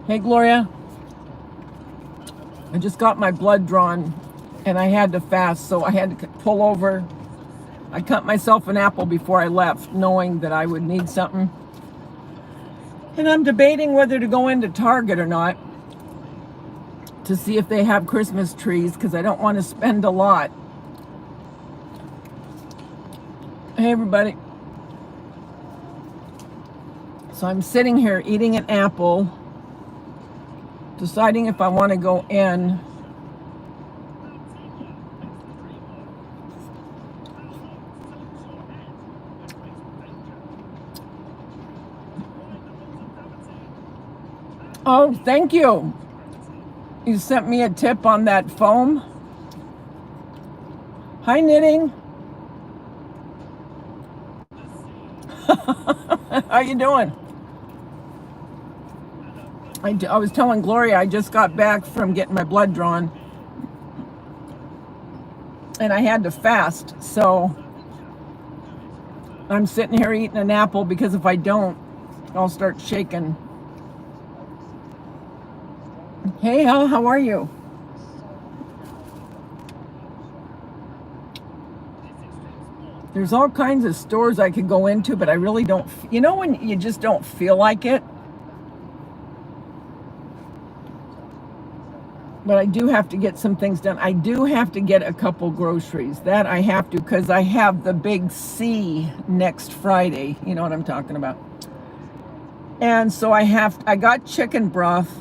Hey, Gloria. I just got my blood drawn and I had to fast, so I had to pull over. I cut myself an apple before I left, knowing that I would need something. And I'm debating whether to go into Target or not to see if they have Christmas trees, because I don't want to spend a lot. Hey, everybody. So I'm sitting here eating an apple, deciding if I want to go in. Oh, thank you. You sent me a tip on that foam. Hi, Knitting. How you doing? I was telling Gloria I just got back from getting my blood drawn. And I had to fast, so I'm sitting here eating an apple, because if I don't, I'll start shaking. Hey, how are you? There's all kinds of stores I could go into, but I really don't, you know when you just don't feel like it? But I do have to get some things done. I do have to get a couple groceries. That I have to, because I have the big C next Friday. You know what I'm talking about. And so I got chicken broth,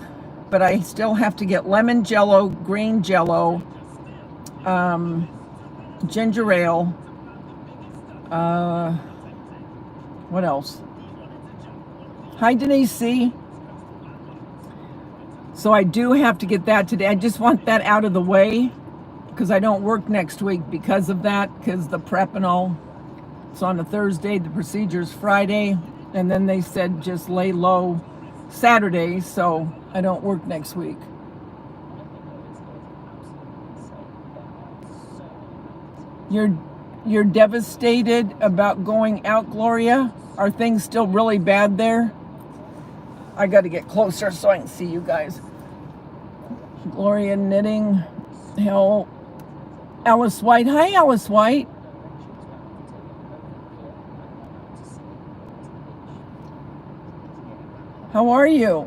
but I still have to get lemon jello, green jello, ginger ale. What else? Hi, Denise C. So I do have to get that today. I just want that out of the way, because I don't work next week because of that, because the prep and all. It's on a Thursday, the procedure's Friday, and then they said just lay low Saturday, so I don't work next week. You're devastated about going out, Gloria? Are things still really bad there? I got to get closer so I can see you guys. Gloria Knitting. Hell, Alice White. Hi, Alice White. How are you?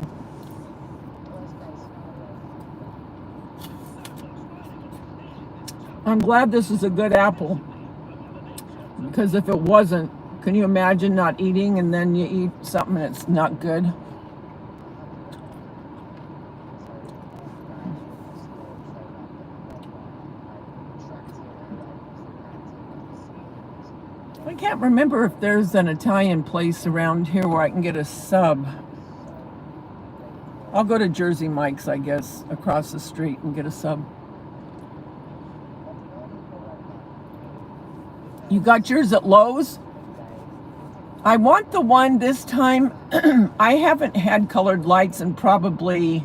I'm glad this is a good apple, because if it wasn't, can you imagine not eating and then you eat something that's not good? I can't remember if there's an Italian place around here where I can get a sub. I'll go to Jersey Mike's, I guess, across the street and get a sub. You got yours at Lowe's? I want the one this time. I haven't had colored lights in probably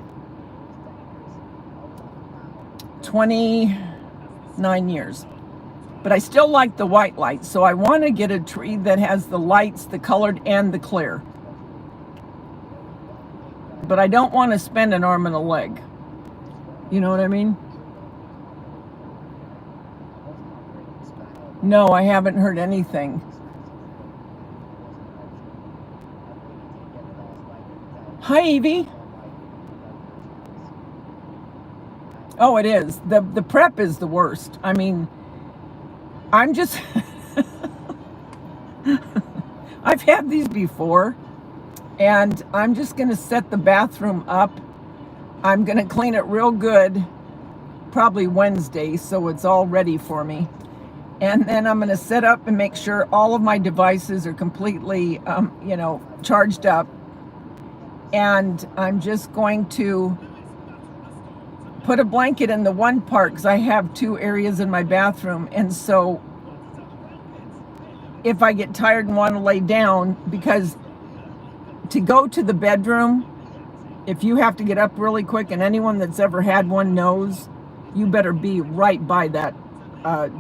29 years. But I still like the white lights, so I want to get a tree that has the lights, the colored and the clear. But I don't want to spend an arm and a leg. You know what I mean? No, I haven't heard anything. Hi, Evie. Oh, it is. The prep is the worst. I mean, I'm just... I've had these before, and I'm just going to set the bathroom up. I'm going to clean it real good, probably Wednesday, so it's all ready for me. And then I'm going to set up and make sure all of my devices are completely, charged up. And I'm just going to put a blanket in the one part, because I have two areas in my bathroom. And so if I get tired and want to lay down, because to go to the bedroom, if you have to get up really quick, and anyone that's ever had one knows, you better be right by that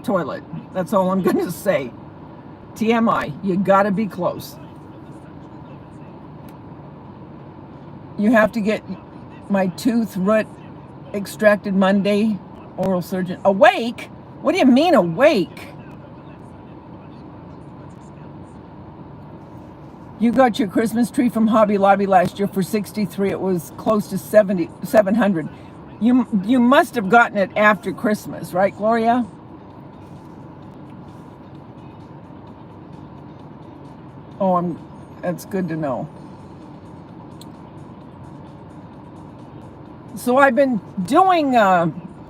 toilet. That's all I'm going to say. TMI, you got to be close. You have to get my tooth root extracted Monday. Oral surgeon. Awake? What do you mean awake? You got your Christmas tree from Hobby Lobby last year for $63. It was close to $700. You must have gotten it after Christmas, right, Gloria? Oh, that's good to know. So I've been doing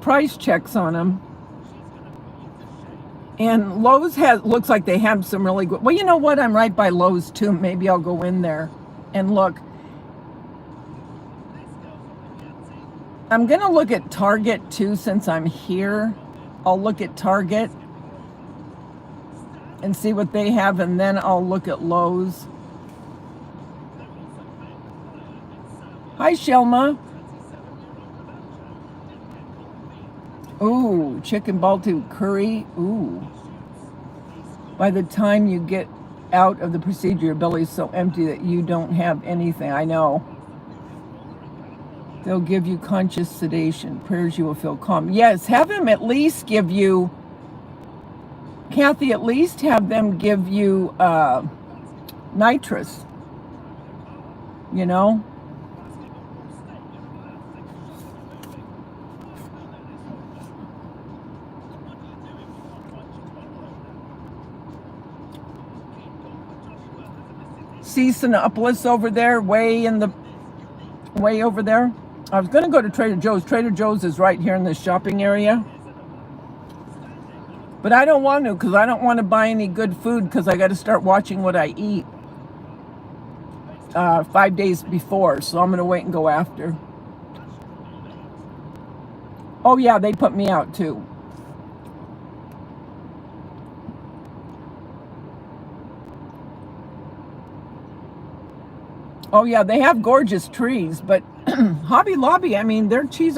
price checks on them. And Lowe's looks like they have some really good. Well, you know what? I'm right by Lowe's too. Maybe I'll go in there and look. I'm going to look at Target too since I'm here. I'll look at Target and see what they have, and then I'll look at Lowe's. Hi, Shelma. Ooh, chicken balti curry. Ooh. By the time you get out of the procedure, your belly's so empty that you don't have anything. I know. They'll give you conscious sedation. Prayers you will feel calm. Yes, have them at least give you, Kathy, at least have them give you nitrous. You know? See Sinopolis over there, way over there. I was going to go to Trader Joe's. Trader Joe's is right here in this shopping area. But I don't want to because I don't want to buy any good food because I got to start watching what I eat 5 days before. So I'm going to wait and go after. Oh, yeah, they put me out too. Oh, yeah, they have gorgeous trees, but Hobby Lobby, I mean, their cheese,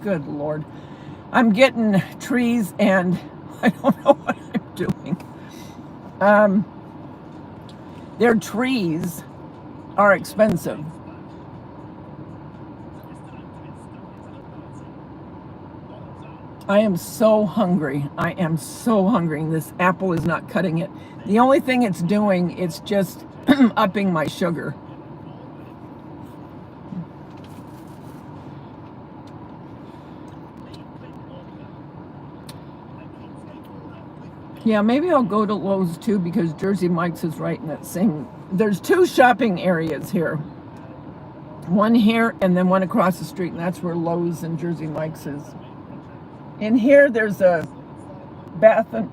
good Lord. I'm getting trees and I don't know what I'm doing. Their trees are expensive. I am so hungry. I am so hungry. This apple is not cutting it. The only thing it's doing, it's just upping my sugar. Yeah, maybe I'll go to Lowe's too because Jersey Mike's is right in that same. There's two shopping areas here. One here and then one across the street, and that's where Lowe's and Jersey Mike's is. In here, there's a Bath and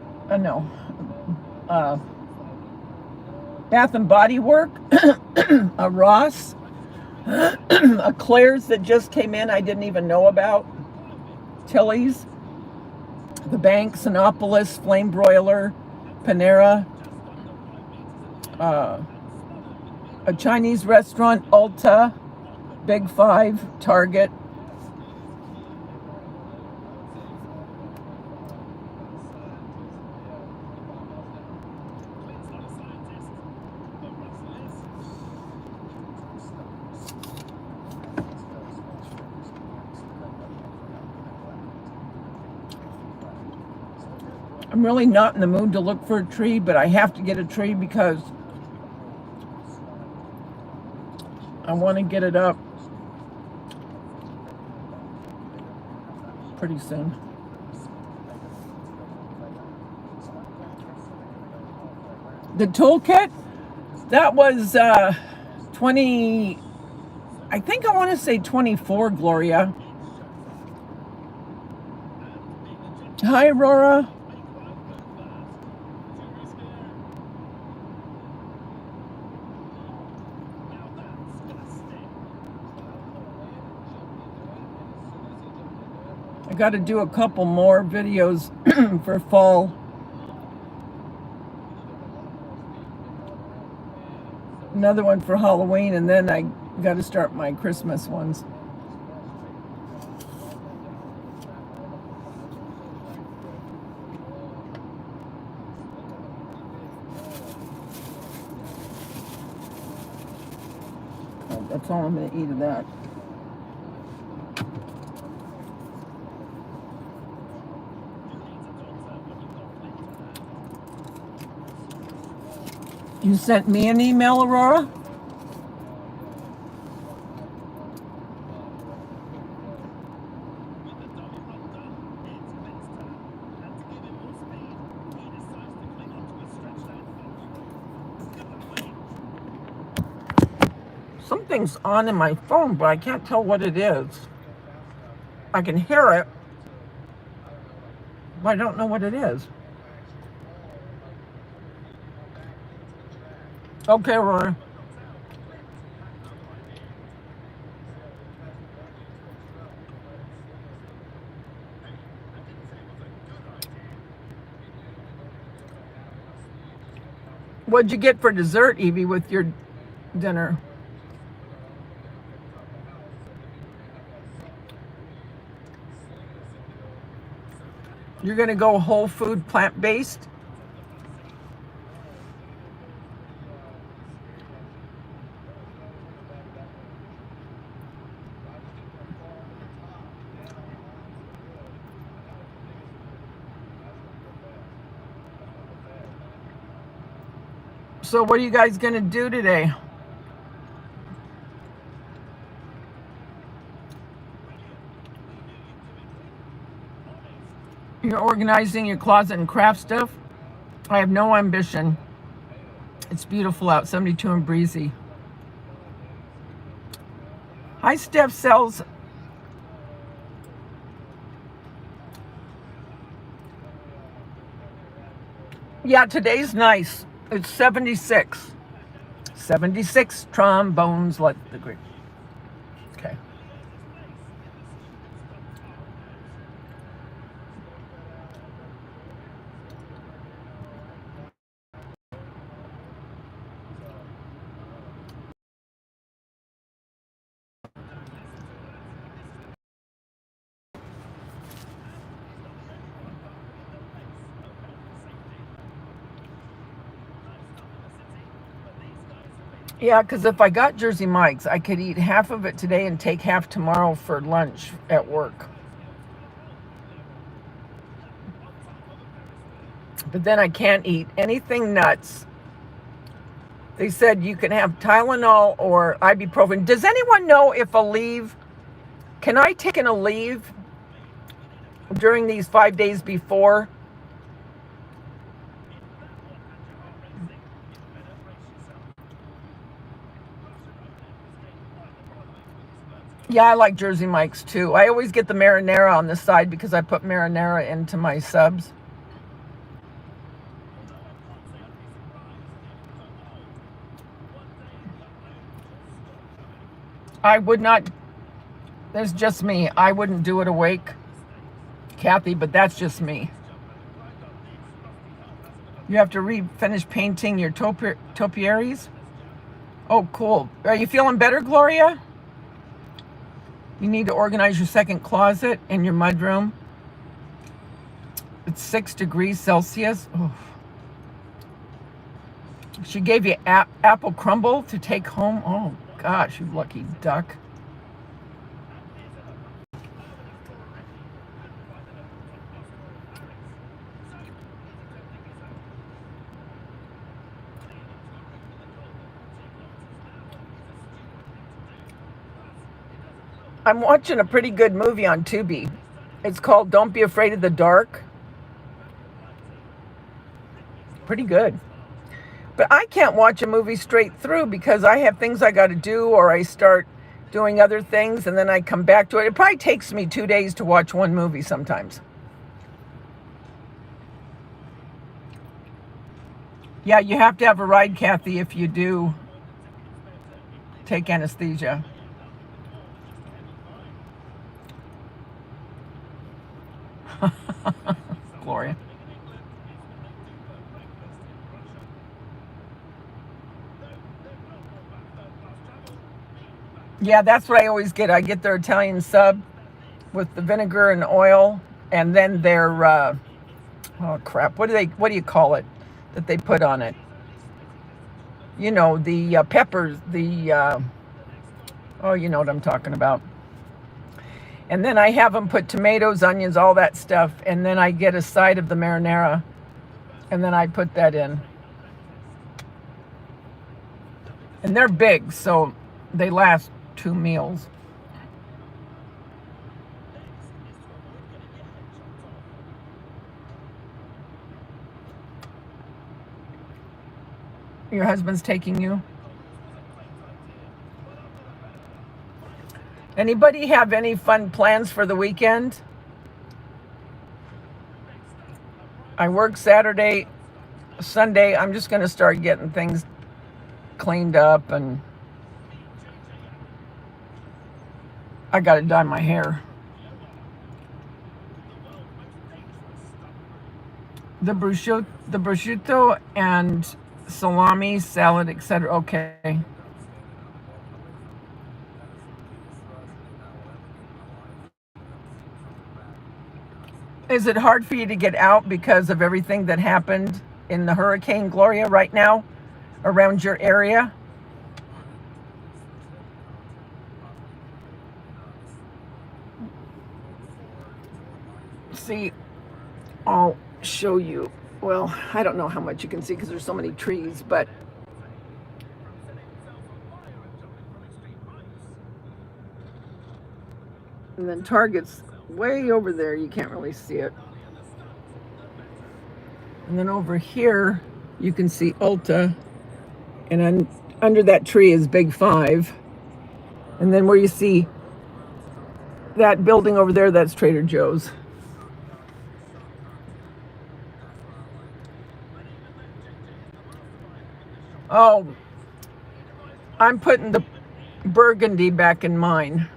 Body Work, a Ross, a Claire's that just came in I didn't even know about, Tilly's, the Bank, Sinopolis, Flame Broiler, Panera, a Chinese restaurant, Ulta, Big Five, Target. I'm really not in the mood to look for a tree, but I have to get a tree because I want to get it up pretty soon. The toolkit, that was 20, I think I want to say 24, Gloria. Hi, Aurora. I got to do a couple more videos for fall. Another one for Halloween, and then I got to start my Christmas ones. That's all I'm going to eat of that. You sent me an email, Aurora? Something's on in my phone, but I can't tell what it is. I can hear it, but I don't know what it is. Okay, Aurora. What'd you get for dessert, Evie, with your dinner? You're going to go whole food, plant-based? So what are you guys going to do today? You're organizing your closet and craft stuff? I have no ambition. It's beautiful out, 72 and breezy. Hi, Steph Sells. Yeah, today's nice. It's 76. 76 trombones like the great. Okay. Yeah, because if I got Jersey Mike's, I could eat half of it today and take half tomorrow for lunch at work. But then I can't eat anything nuts. They said you can have Tylenol or ibuprofen. Does anyone know if can I take a leave during these 5 days before? Yeah, I like Jersey Mike's too. I always get the marinara on the side because I put marinara into my subs. I would not, that's just me. I wouldn't do it awake, Kathy, but that's just me. You have to finish painting your topiaries? Oh, cool. Are you feeling better, Gloria? You need to organize your second closet in your mudroom. It's 6 degrees Celsius. Oh. She gave you apple crumble to take home. Oh, gosh, you lucky duck. I'm watching a pretty good movie on Tubi. It's called Don't Be Afraid of the Dark. Pretty good. But I can't watch a movie straight through because I have things I got to do, or I start doing other things and then I come back to it. It probably takes me 2 days to watch one movie sometimes. Yeah, you have to have a ride, Kathy, if you do take anesthesia. Gloria. Yeah, that's what I always get. I get their Italian sub with the vinegar and oil, and then their oh crap, what do you call it that they put on it? You know, the peppers, oh, you know what I'm talking about. And then I have them put tomatoes, onions, all that stuff, and then I get a side of the marinara, and then I put that in. And they're big, so they last 2 meals. Your husband's taking you? Anybody have any fun plans for the weekend? I work Saturday, Sunday. I'm just going to start getting things cleaned up, and I got to dye my hair. The prosciutto and salami, salad, etc. Okay. Is it hard for you to get out because of everything that happened in the Hurricane Gloria right now around your area? See, I'll show you. Well, I don't know how much you can see because there's so many trees, but and then Target's way over there. You can't really see it. And then over here, you can see Ulta. And under that tree is Big Five. And then where you see that building over there, that's Trader Joe's. Oh, I'm putting the burgundy back in mine.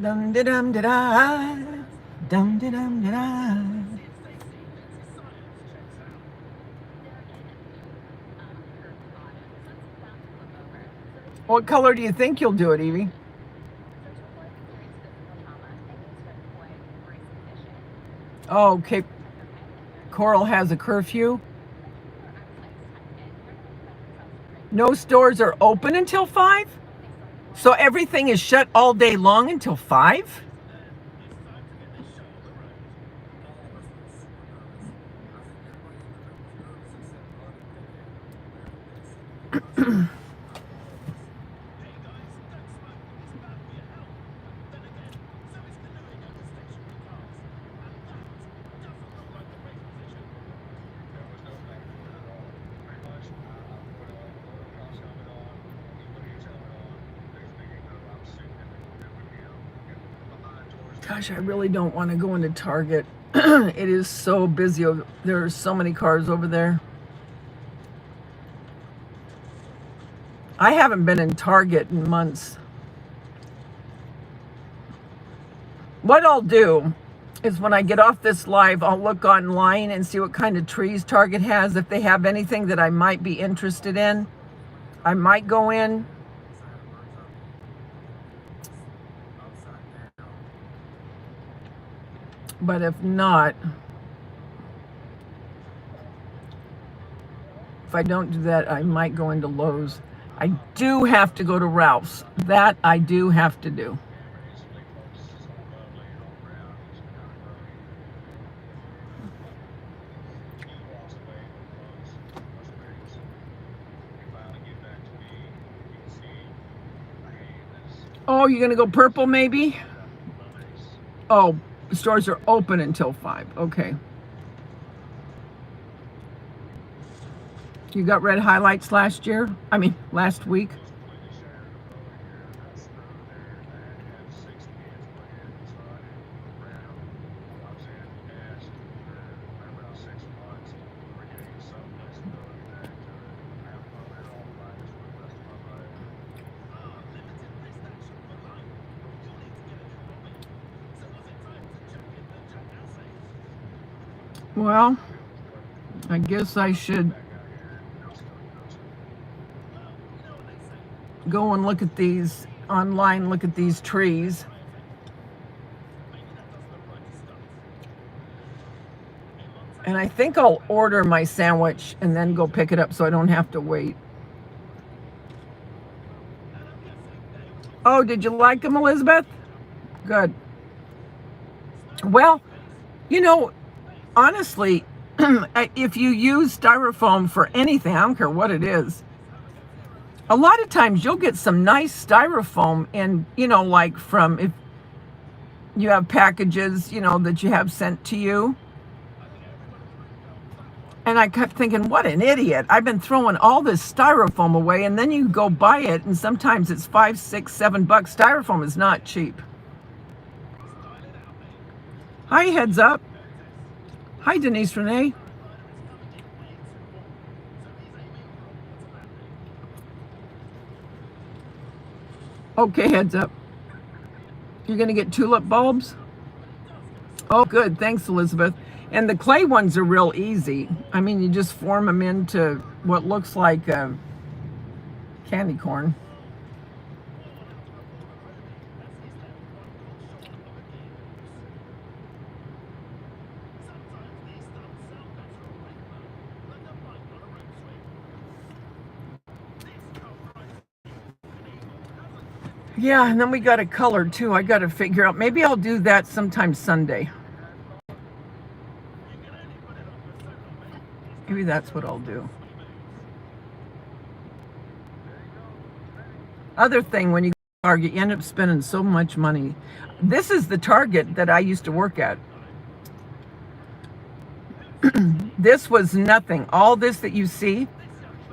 Dum da dum da da, dum da dum da da. What color do you think you'll do it, Evie? Oh, Cape Coral has a curfew. No stores are open until 5? So everything is shut all day long until 5? Gosh, I really don't want to go into Target. It is so busy. There are so many cars over there. I haven't been in Target in months. What I'll do is when I get off this live, I'll look online and see what kind of trees Target has. If they have anything that I might be interested in, I might go in. But if not, if I don't do that, I might go into Lowe's. I do have to go to Ralph's. That I do have to do. Oh, you're going to go purple maybe? Oh, the stores are open until 5. Okay. You got red highlights last week? Well, I guess I should go and look at these online, look at these trees. And I think I'll order my sandwich and then go pick it up so I don't have to wait. Oh, did you like them, Elizabeth? Good. Well, you know, honestly, if you use styrofoam for anything, I don't care what it is, a lot of times you'll get some nice styrofoam and, like from if you have packages, that you have sent to you. And I kept thinking, what an idiot. I've been throwing all this styrofoam away, and then you go buy it, and sometimes it's $5, $6, $7. Styrofoam is not cheap. Hi, heads up. Hi, Denise Renee. Okay, heads up. You're going to get tulip bulbs? Oh, good. Thanks, Elizabeth. And the clay ones are real easy. I mean, you just form them into what looks like candy corn. Yeah, and then we got a color too. I got to figure out. Maybe I'll do that sometime Sunday. Maybe that's what I'll do. Other thing, when you go to Target, you end up spending so much money. This is the Target that I used to work at. This was nothing. All this that you see,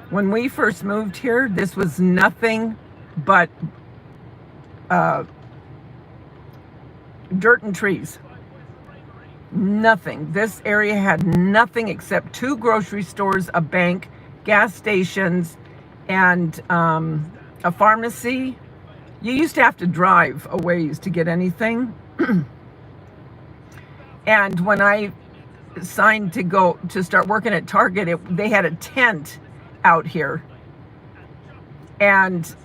when we first moved here, this was nothing but dirt and trees. Nothing. This area had nothing except 2 grocery stores, a bank, gas stations, and a pharmacy. You used to have to drive a ways to get anything. And when I signed to start working at Target, they had a tent out here. And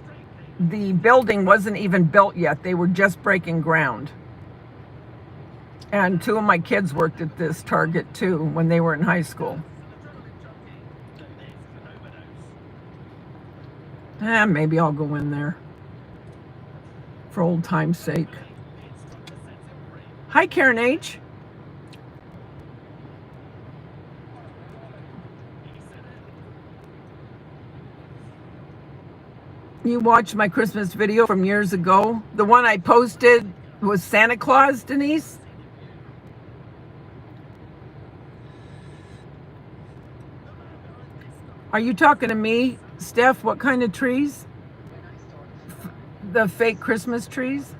the building wasn't even built yet. They were just breaking ground. And 2 of my kids worked at this Target too when they were in high school. Maybe I'll go in there for old time's sake. Hi, Karen H. You watched my Christmas video from years ago? The one I posted was Santa Claus, Denise? Are you talking to me, Steph? What kind of trees? The fake Christmas trees?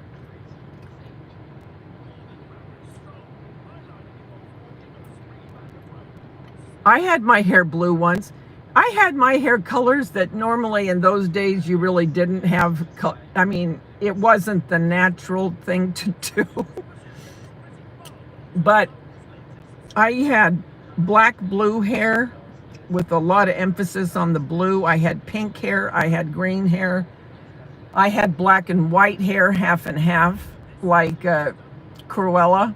I had my hair blue once. I had my hair colors that normally in those days you really didn't have. I mean, it wasn't the natural thing to do. But I had black blue hair with a lot of emphasis on the blue. I had pink hair. I had green hair. I had black and white hair, half and half, like Cruella.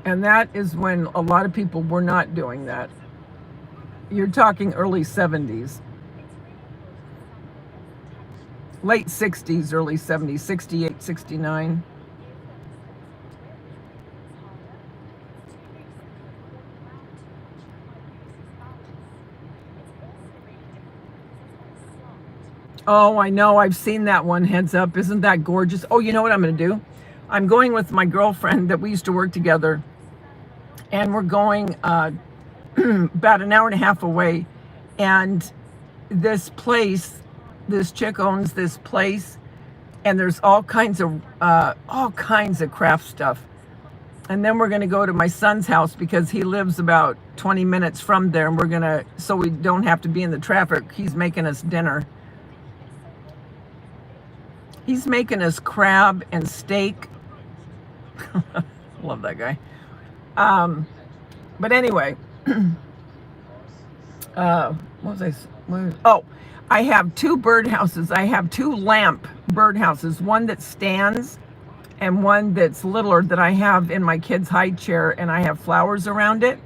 And that is when a lot of people were not doing that. You're talking early 70s. Late 60s, early 70s, 68, 69. Oh, I know. I've seen that one, heads up. Isn't that gorgeous? Oh, you know what I'm going to do? I'm going with my girlfriend that we used to work together. And we're going about an hour and a half away. And this place, this chick owns this place. And there's all kinds of craft stuff. And then we're going to go to my son's house because he lives about 20 minutes from there. And we're going to, so we don't have to be in the traffic. He's making us dinner. He's making us crab and steak. Love that guy. But anyway, I have 2 birdhouses. I have 2 lamp birdhouses, one that stands and one that's littler that I have in my kid's high chair, and I have flowers around it.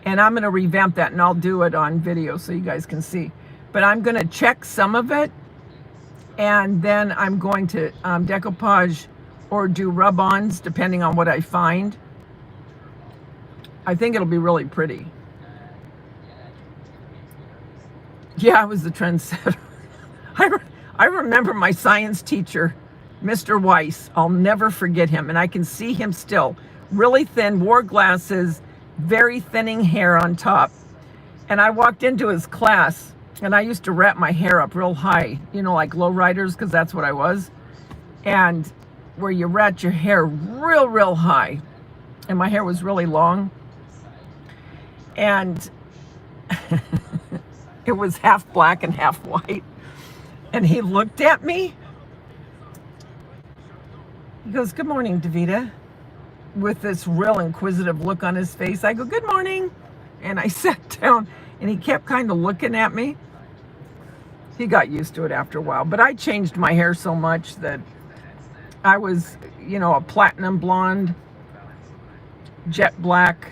And I'm going to revamp that, and I'll do it on video so you guys can see. But I'm going to check some of it, and then I'm going to decoupage or do rub-ons depending on what I find. I think it'll be really pretty. Yeah, I was the trendsetter. I remember my science teacher, Mr. Weiss. I'll never forget him, and I can see him still. Really thin, wore glasses, very thinning hair on top. And I walked into his class, and I used to wrap my hair up real high, you know, like low riders, because that's what I was. And where you wrap your hair real high. And my hair was really long. And it was half black and half white. And he looked at me. He goes, "Good morning, Daveda," with this real inquisitive look on his face. I go, "Good morning." And I sat down, and he kept kind of looking at me. He got used to it after a while. But I changed my hair so much that I was, you know, a platinum blonde, jet black.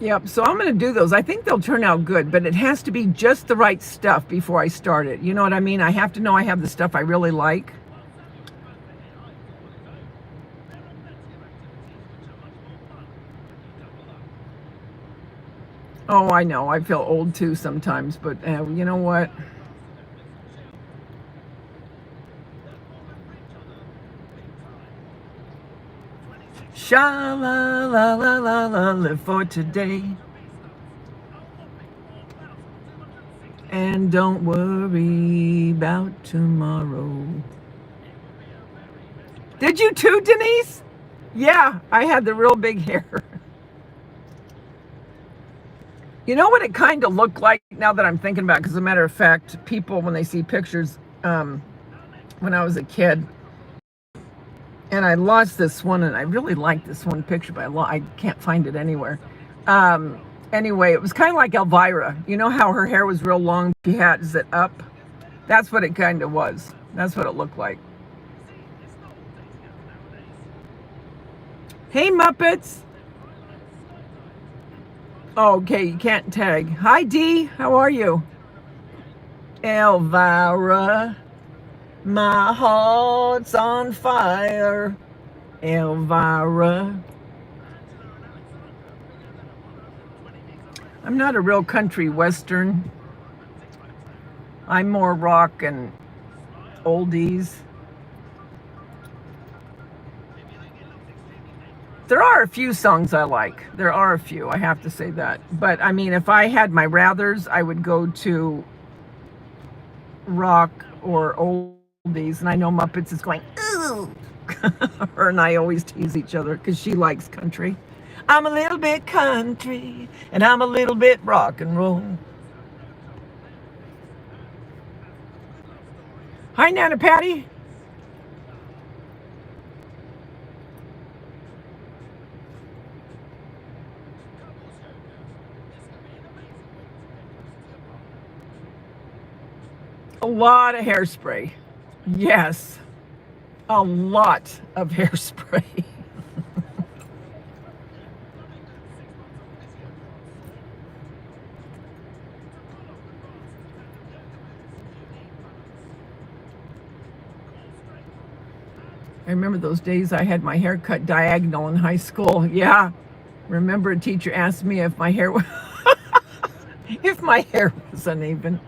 Yep, so I'm going to do those. I think they'll turn out good, but it has to be just the right stuff before I start it. You know what I mean? I have to know I have the stuff I really like. Oh, I know. I feel old too sometimes, but you know what? Sha la la la la la, live for today. And don't worry about tomorrow. Did you too, Denise? Yeah, I had the real big hair. You know what it kind of looked like now that I'm thinking about it? Because as a matter of fact, people, when they see pictures when I was a kid, and I lost this one, and I really liked this one picture, but I can't find it anywhere. Anyway, it was kind of like Elvira. You know how her hair was real long? She has it up. That's what it kind of was. That's what it looked like. Hey, Muppets. Oh, okay, you can't tag. Hi, Dee. How are you? Elvira. My heart's on fire, Elvira. I'm not a real country western. I'm more rock and oldies. There are a few songs I like. There are a few, I have to say that. But I mean, if I had my rathers, I would go to rock or oldies. And I know Muppets is going, ooh. Her and I always tease each other because she likes country. I'm a little bit country, and I'm a little bit rock and roll. Hi, Nana Patty. A lot of hairspray. Yes, a lot of hairspray. I remember those days I had my hair cut diagonal in high school. Yeah, remember a teacher asked me if my hair was if my hair was uneven.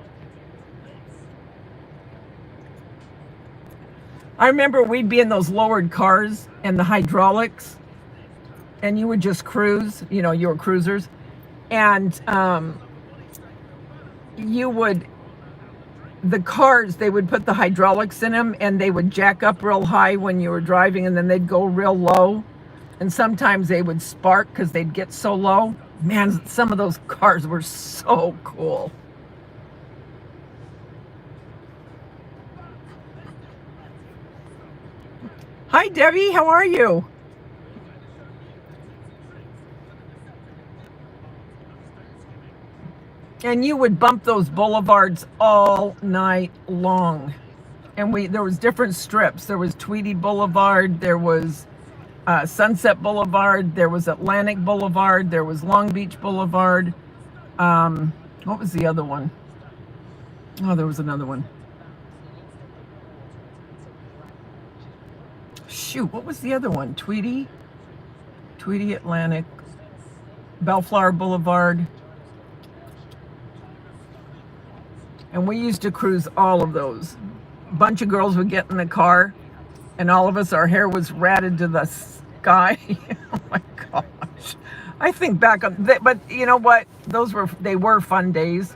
I remember we'd be in those lowered cars and the hydraulics, and you would just cruise, you know, you were cruisers, and the cars, they would put the hydraulics in them, and they would jack up real high when you were driving, and then they'd go real low, and sometimes they would spark because they'd get so low. Man, some of those cars were so cool. Hi, Debbie. How are you? And you would bump those boulevards all night long. And there was different strips. There was Tweedy Boulevard. There was Sunset Boulevard. There was Atlantic Boulevard. There was Long Beach Boulevard. What was the other one? Oh, there was another one. Shoot, what was the other one? Tweedy Atlantic, Bellflower Boulevard. And we used to cruise all of those. A bunch of girls would get in the car, and all of us, our hair was ratted to the sky. Oh my gosh. I think back on that, but you know what? They were fun days.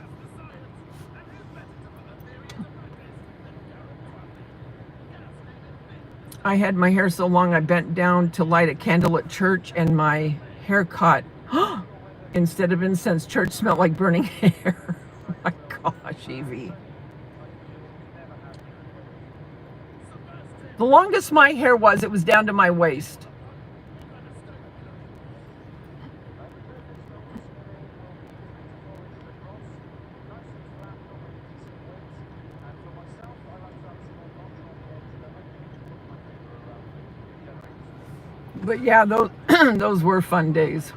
I had my hair so long I bent down to light a candle at church, and my hair caught. Instead of incense, church smelled like burning hair. Oh my gosh, Evie. The longest my hair was, it was down to my waist. But yeah, those those were fun days.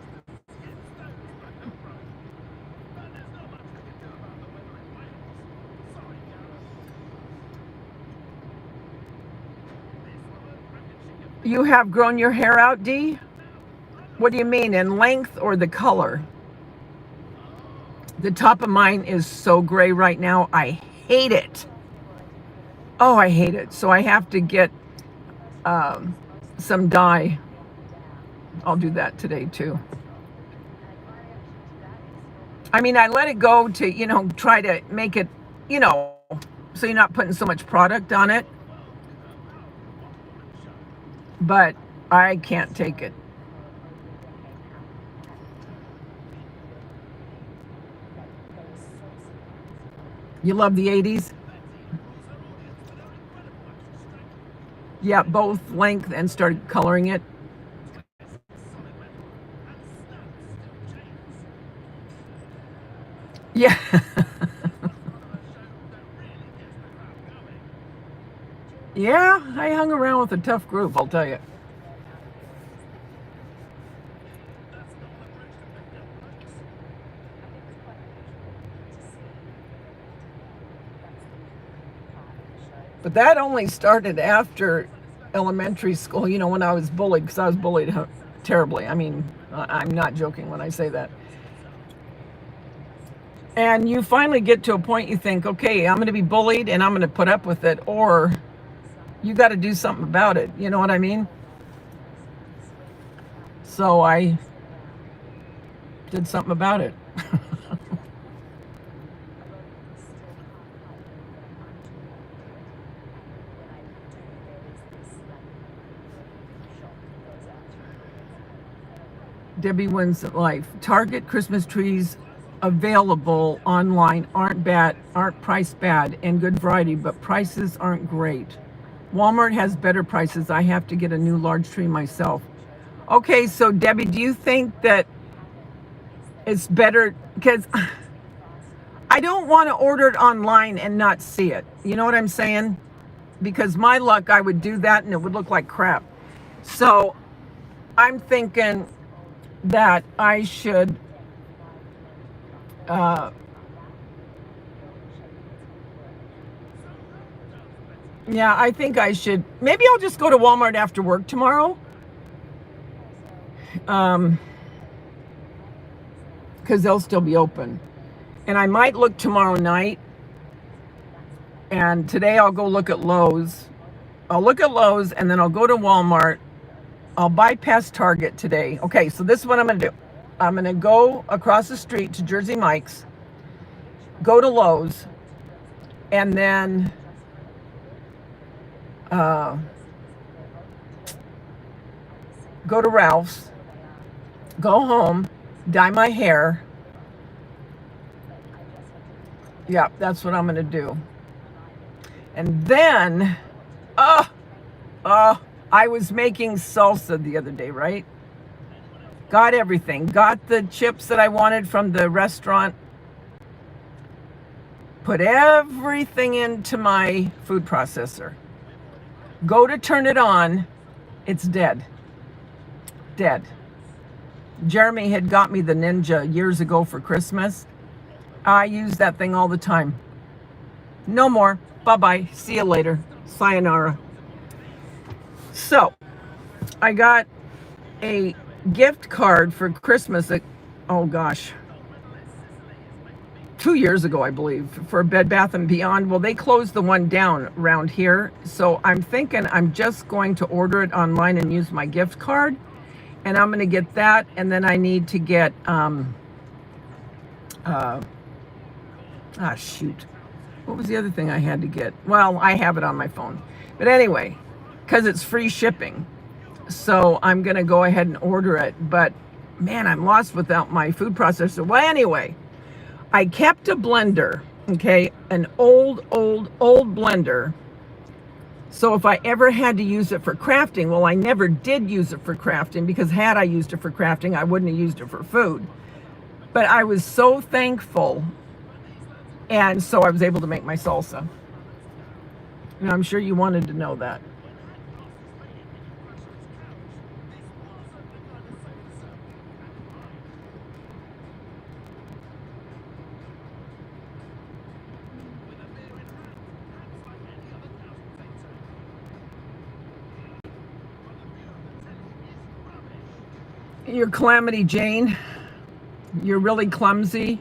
You have grown your hair out, Dee? What do you mean, in length or the color? The top of mine is so gray right now. I hate it. Oh, I hate it. So I have to get some dye. I'll do that today too. I mean, I let it go to, try to make it, so you're not putting so much product on it. But I can't take it. You love the 80s? Yeah, both length and started coloring it. Yeah. Yeah, I hung around with a tough group, I'll tell you. But that only started after elementary school, when I was bullied, because I was bullied terribly. I mean, I'm not joking when I say that. And you finally get to a point you think, okay, I'm going to be bullied and I'm going to put up with it, or you got to do something about it. You know what I mean? So I did something about it. Debbie wins life. Target Christmas trees available online aren't priced bad, and good variety, but prices aren't great. Walmart has better prices. I have to get a new large tree myself. Okay, so Debbie, do you think that it's better, because I don't want to order it online and not see it. You know what I'm saying? Because my luck, I would do that and it would look like crap. So I'm thinking that I should yeah, I think I should. Maybe I'll just go to Walmart after work tomorrow. Because they'll still be open. And I might look tomorrow night. And today I'll go look at Lowe's. I'll look at Lowe's and then I'll go to Walmart. I'll bypass Target today. Okay, so this is what I'm going to do. I'm going to go across the street to Jersey Mike's, go to Lowe's, and then go to Ralph's, go home, dye my hair. Yeah, that's what I'm going to do. And then, I was making salsa the other day, right? Got everything. Got the chips that I wanted from the restaurant. Put everything into my food processor. Go to turn it on. It's dead. Dead. Jeremy had got me the Ninja years ago for Christmas. I use that thing all the time. No more. Bye-bye. See you later. Sayonara. So, I got a gift card for Christmas at, oh gosh, 2 years ago, I believe, for Bed Bath & Beyond. Well, they closed the one down around here. So I'm thinking I'm just going to order it online and use my gift card. And I'm going to get that. And then I need to get, shoot. What was the other thing I had to get? Well, I have it on my phone. But anyway, because it's free shipping. So I'm going to go ahead and order it. But man, I'm lost without my food processor. Well, anyway, I kept a blender, okay? An old blender. So if I ever had to use it for crafting, well, I never did use it for crafting, because had I used it for crafting, I wouldn't have used it for food. But I was so thankful. And so I was able to make my salsa. And I'm sure you wanted to know that. You're Calamity Jane. You're really clumsy.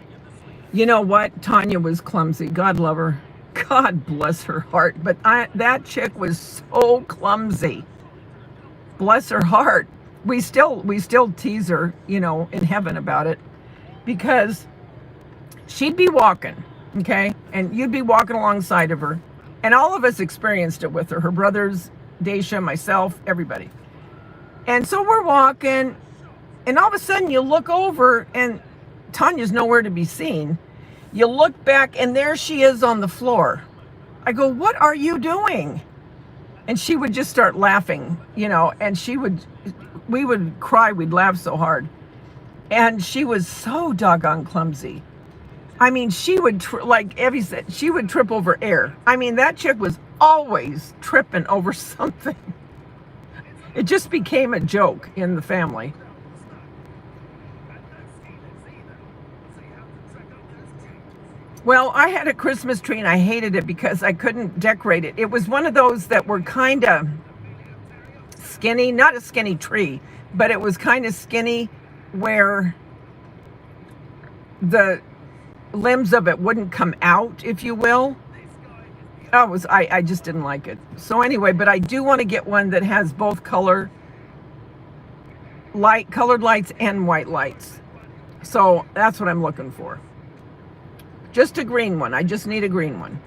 You know what? Tanya was clumsy. God love her. God bless her heart. But that chick was so clumsy. Bless her heart. We still tease her, you know, in heaven about it, because she'd be walking, okay? And you'd be walking alongside of her. And all of us experienced it with her. Her brothers, Daisha, myself, everybody. And so we're walking, and all of a sudden you look over and Tanya's nowhere to be seen. You look back and there she is on the floor. I go, "What are you doing?" And she would just start laughing, you know, and we would cry. We'd laugh so hard. And she was so doggone clumsy. I mean, she would, like Evie said, she would trip over air. I mean, that chick was always tripping over something. It just became a joke in the family. Well, I had a Christmas tree and I hated it because I couldn't decorate it. It was one of those that were kind of skinny, not a skinny tree, but it was kind of skinny where the limbs of it wouldn't come out, if you will. I just didn't like it. So anyway, but I do want to get one that has both colored lights and white lights. So that's what I'm looking for. Just a green one. I just need a green one.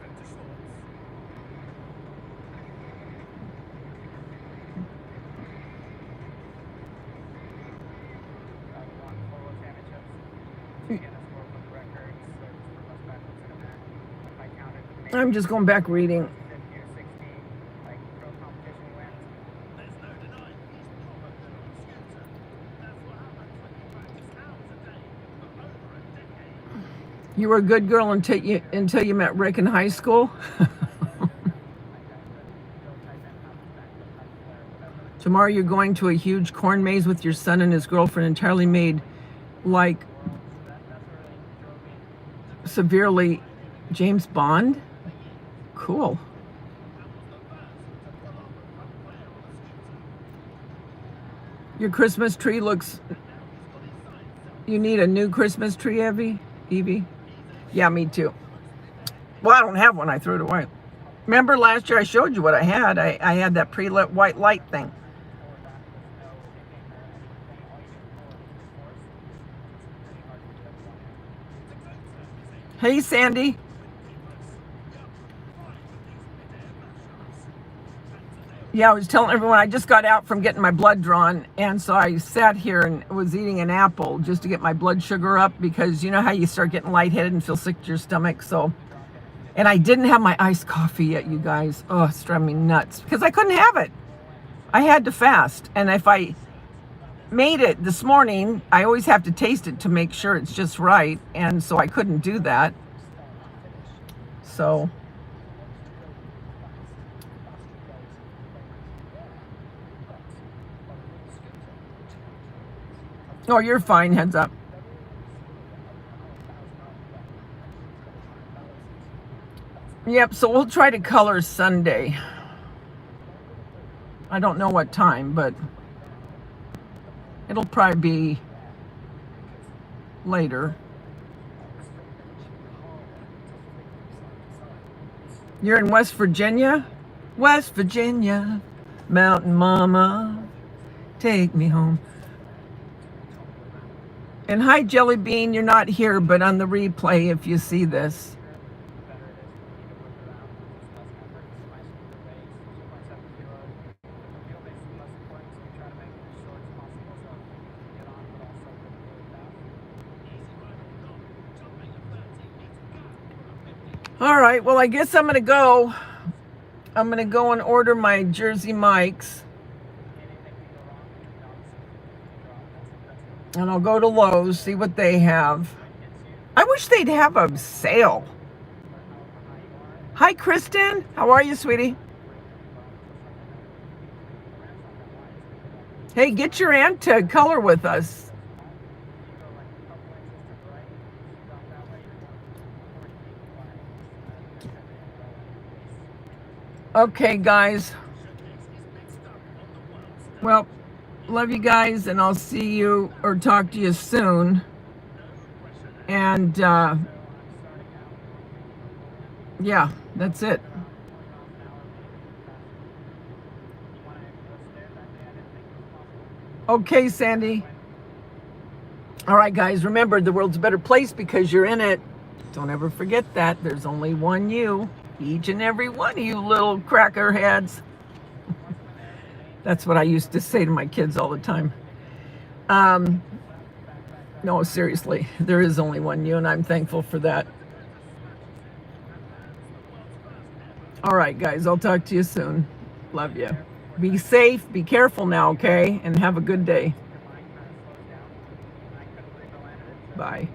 I'm just going back reading. You were a good girl until you met Rick in high school. Tomorrow you're going to a huge corn maze with your son and his girlfriend, entirely made like severely James Bond. Cool. Your Christmas tree looks... You need a new Christmas tree, Evie? Yeah, me too. Well, I don't have one. I threw it away. Remember last year I showed you what I had? I had that pre-lit white light thing. Hey, Sandy. Yeah, I was telling everyone I just got out from getting my blood drawn, and so I sat here and was eating an apple just to get my blood sugar up, because you know how you start getting lightheaded and feel sick to your stomach. So, and I didn't have my iced coffee yet, you guys. Oh, it's driving me nuts because I couldn't have it. I had to fast. And if I made it this morning, I always have to taste it to make sure it's just right. And so I couldn't do that. So oh, you're fine. Heads up. Yep, so we'll try to color Sunday. I don't know what time, but it'll probably be later. You're in West Virginia? West Virginia, Mountain Mama, take me home. And hi, Jelly Bean, you're not here, but on the replay, if you see this. All right, well, I guess I'm going to go. I'm going to go and order my Jersey Mike's. And I'll go to Lowe's, see what they have. I wish they'd have a sale. Hi, Kristen. How are you, sweetie? Hey, get your aunt to color with us. Okay, guys. Well, love you guys, and I'll see you or talk to you soon. And yeah, that's it. Okay, Sandy. All right, guys, remember, the world's a better place because you're in it. Don't ever forget that. There's only one you, each and every one of you little cracker heads. That's what I used to say to my kids all the time. No, seriously, there is only one you, and I'm thankful for that. All right, guys, I'll talk to you soon. Love you. Be safe, be careful now, okay? And have a good day. Bye.